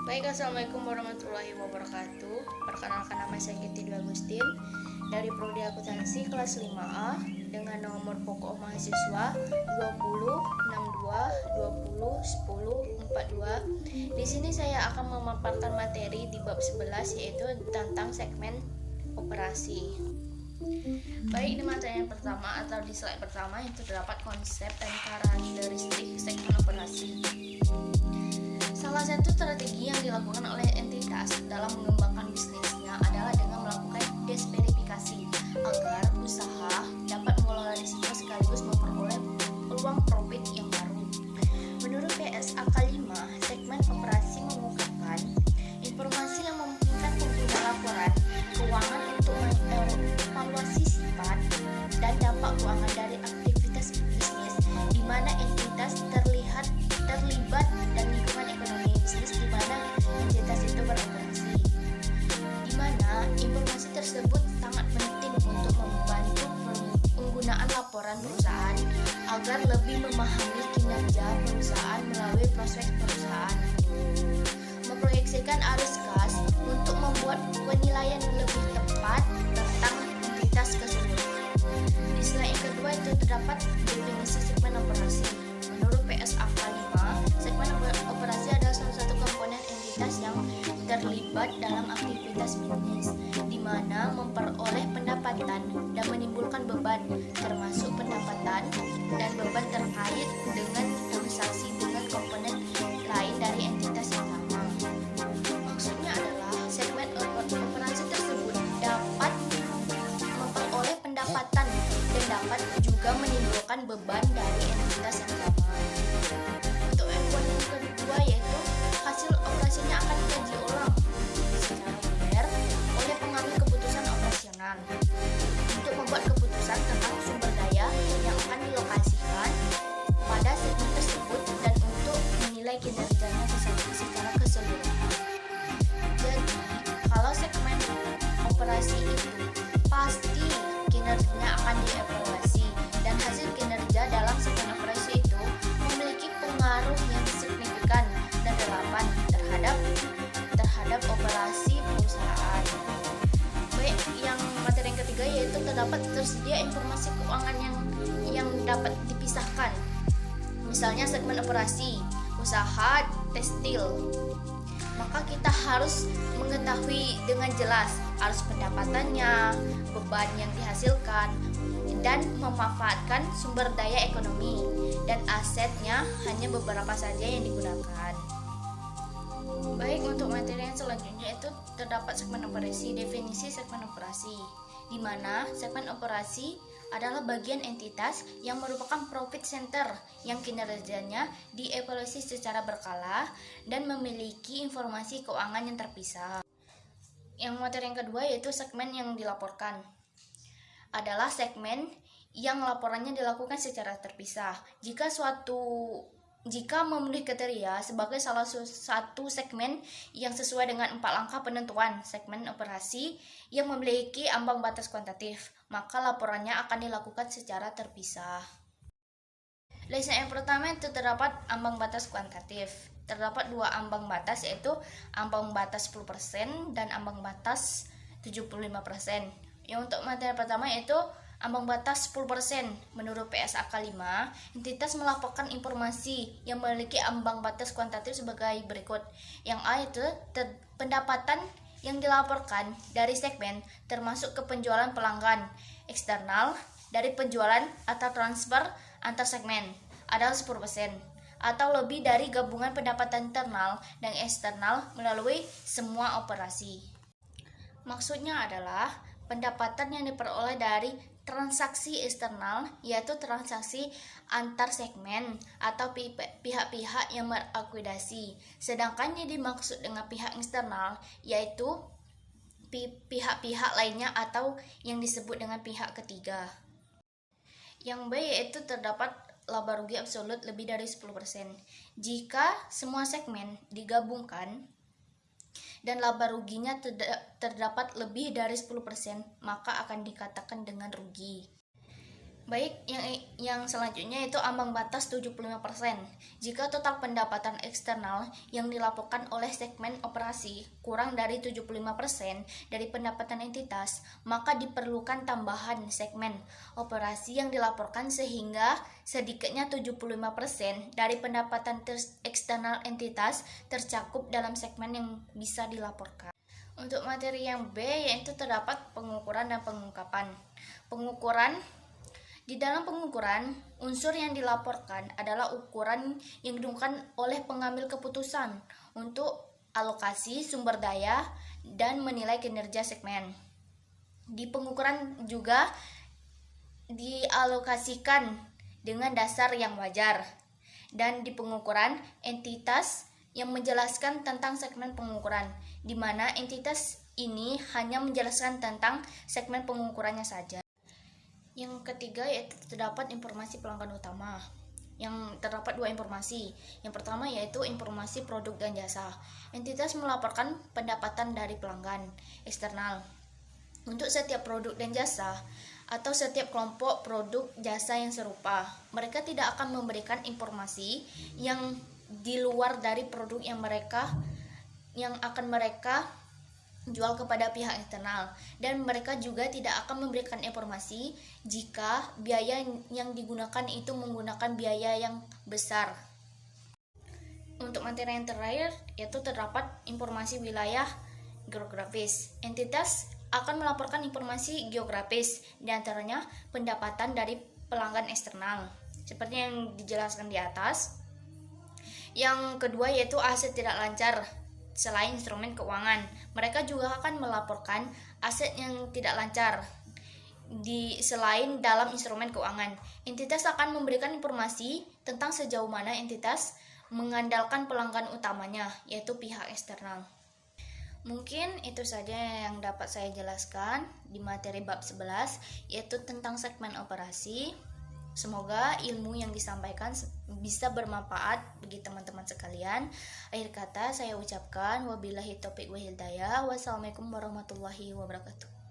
Baik, assalamualaikum warahmatullahi wabarakatuh. Perkenalkan, nama saya Giti Dwi Agustin dari Prodi Akuntansi kelas 5A dengan nomor pokok mahasiswa 2062201042. Di sini saya akan memaparkan materi di bab 11, yaitu tentang segmen operasi. Baik, di materi yang pertama atau di slide pertama itu terdapat konsep dan karakteristik segmen operasi. Salah satu strategi yang dilakukan oleh entitas dalam mengembangkan bisnisnya adalah dengan melakukan desverifikasi agar usaha dapat mengelola risiko sekaligus memperoleh peluang profit yang baru. Menurut PSAK 5, segmen operasi mengungkapkan informasi yang memungkinkan pengguna laporan keuangan untuk mengevaluasi sifat dan dampak keuangan dari aktivitas bisnis, di mana entitas terlibat dan lingkungan ekonomi bisnis di mana entitas itu beroperasi, di mana informasi tersebut sangat penting untuk membantu penggunaan laporan perusahaan agar lebih memahami kinerja perusahaan melalui prospek perusahaan, memproyeksikan arus kas untuk membuat penilaian lebih tepat tentang entitas keseluruhan. Di slide yang kedua itu terdapat definisi segmen operasi. Menurut PSAK 5, segmen operasi adalah salah satu komponen entitas yang terlibat dalam aktivitas bisnis, di mana memperoleh pendapatan dan menimbulkan beban, termasuk pendapatan dan beban terkait dengan transaksi dengan komponen lain dari entitas yang sama. Maksudnya adalah segmen operasi tersebut dapat memperoleh pendapatan dan dapat juga menimbulkan beban dari entitas yang sama. Untuk yang kedua, yaitu hasil operasinya akan dikaji ulang secara reguler oleh pengambil keputusan operasional untuk membuat keputusan tentang sumber daya yang akan dilokasikan pada segmen tersebut dan untuk menilai kinerjanya secara keseluruhan. Jadi, kalau segmen operasi itu pasti kinerjanya akan dievaluasi, dan hasil kinerja dalam segmen operasi itu memiliki pengaruh yang signifikan dan relevan terhadap operasi perusahaan. Baik, yang materi yang ketiga yaitu terdapat tersedia informasi keuangan yang dapat dipisahkan. Misalnya segmen operasi usaha tekstil, maka kita harus mengetahui dengan jelas arus pendapatannya, beban yang dihasilkan, dan memanfaatkan sumber daya ekonomi dan asetnya hanya beberapa saja yang digunakan. Baik, untuk materi yang selanjutnya itu terdapat segmen operasi. Definisi segmen operasi, di mana segmen operasi adalah bagian entitas yang merupakan profit center yang kinerjanya dievaluasi secara berkala dan memiliki informasi keuangan yang terpisah. Yang materi yang kedua yaitu segmen yang dilaporkan, adalah segmen yang laporannya dilakukan secara terpisah. Jika memenuhi kriteria sebagai salah satu segmen yang sesuai dengan 4 langkah penentuan segmen operasi yang memiliki ambang batas kuantitatif, maka laporannya akan dilakukan secara terpisah. Lesson yang pertama itu terdapat ambang batas kuantitatif. Terdapat 2 ambang batas, yaitu ambang batas 10% dan ambang batas 75%. Yang untuk materi pertama yaitu ambang batas 10%. Menurut PSAK 5, entitas melaporkan informasi yang memiliki ambang batas kuantitatif sebagai berikut. Yang A itu pendapatan yang dilaporkan dari segmen termasuk ke penjualan pelanggan eksternal dari penjualan atau transfer antar segmen adalah 10% atau lebih dari gabungan pendapatan internal dan eksternal melalui semua operasi. Maksudnya adalah pendapatan yang diperoleh dari transaksi eksternal, yaitu transaksi antar segmen atau pihak-pihak yang berakuidasi. Sedangkan yang dimaksud dengan pihak eksternal yaitu pihak-pihak lainnya atau yang disebut dengan pihak ketiga. Yang B yaitu terdapat laba rugi absolut lebih dari 10%. Jika semua segmen digabungkan dan laba ruginya terdapat lebih dari 10%, maka akan dikatakan dengan rugi. Baik, yang selanjutnya itu ambang batas 75%. Jika total pendapatan eksternal yang dilaporkan oleh segmen operasi kurang dari 75% dari pendapatan entitas, maka diperlukan tambahan segmen operasi yang dilaporkan sehingga sedikitnya 75% dari pendapatan eksternal entitas tercakup dalam segmen yang bisa dilaporkan. Untuk materi yang B yaitu terdapat pengukuran dan pengungkapan. Di dalam pengukuran, unsur yang dilaporkan adalah ukuran yang ditentukan oleh pengambil keputusan untuk alokasi sumber daya dan menilai kinerja segmen. Di pengukuran juga dialokasikan dengan dasar yang wajar. Dan di pengukuran, entitas yang menjelaskan tentang segmen pengukuran, di mana entitas ini hanya menjelaskan tentang segmen pengukurannya saja. Yang ketiga yaitu terdapat informasi pelanggan utama. Yang terdapat dua informasi. Yang pertama yaitu informasi produk dan jasa. Entitas melaporkan pendapatan dari pelanggan eksternal untuk setiap produk dan jasa atau setiap kelompok produk jasa yang serupa. Mereka tidak akan memberikan informasi yang di luar dari produk yang akan mereka jual kepada pihak eksternal, dan mereka juga tidak akan memberikan informasi jika biaya yang digunakan itu menggunakan biaya yang besar. Untuk materi yang terakhir yaitu terdapat informasi wilayah geografis. Entitas akan melaporkan informasi geografis, diantaranya pendapatan dari pelanggan eksternal seperti yang dijelaskan di atas. Yang kedua yaitu aset tidak lancar. Selain instrumen keuangan, mereka juga akan melaporkan aset yang tidak lancar selain dalam instrumen keuangan. Entitas akan memberikan informasi tentang sejauh mana entitas mengandalkan pelanggan utamanya, yaitu pihak eksternal. Mungkin itu saja yang dapat saya jelaskan di materi bab 11, yaitu tentang segmen operasi. Semoga ilmu yang disampaikan bisa bermanfaat bagi teman-teman sekalian. Akhir kata saya ucapkan wabillahi taufiq wal hidayah. Wassalamualaikum warahmatullahi wabarakatuh.